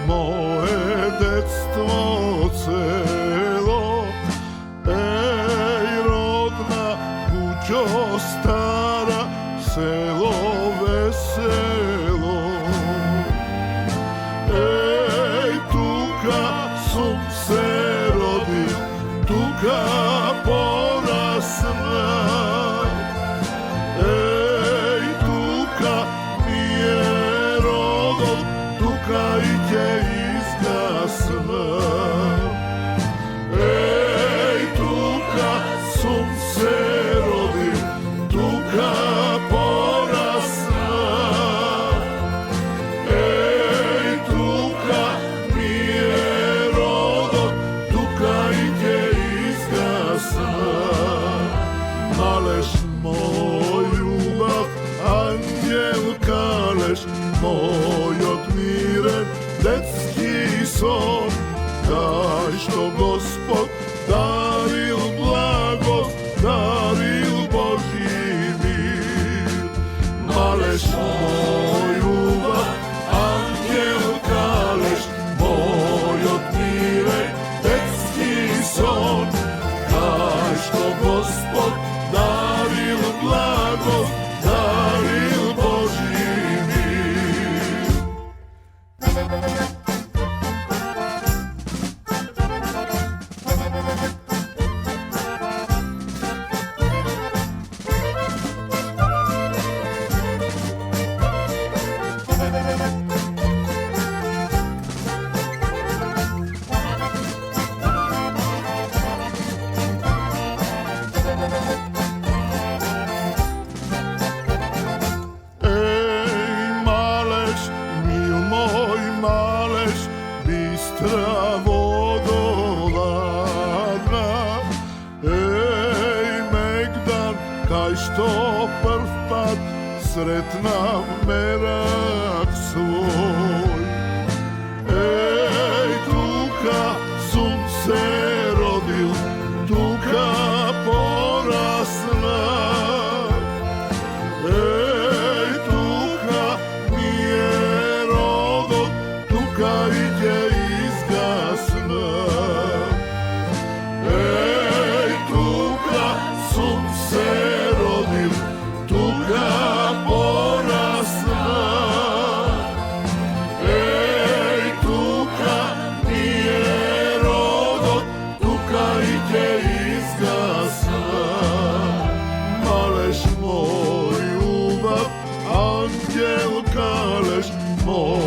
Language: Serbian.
Moje detstvo celo, rodna kućo stara, selo veselo. Tuka sum se rodio, tuka porasla. Tuka mi je rodol, tuka i će izgasla. Tuka sum se rodio, tuka porasla. Tuka mi je rodol, tuka i će izgasla. Maleš moj ljubav, anđel kaleš, moj odmiren detski son, daj što Gospod daril blagost, daril Božji mir. Maleš moj ljubav, anđel kaleš, moj odmiren detski son, daj što Gospod daril blagost, daril Božji mir. Bistra vodoladna, Megdan, kaj što prv pad sretnam merak svoj. Tuka sum se rodil, tuka porasla. Tuka mi je rodil, tuka iđe izgasla. Tuka sum se rodil, tuka porasla. Tuka mi je rodil, tuka iđe izgasla. Maleš moj ljubav, anđel kaleš, moj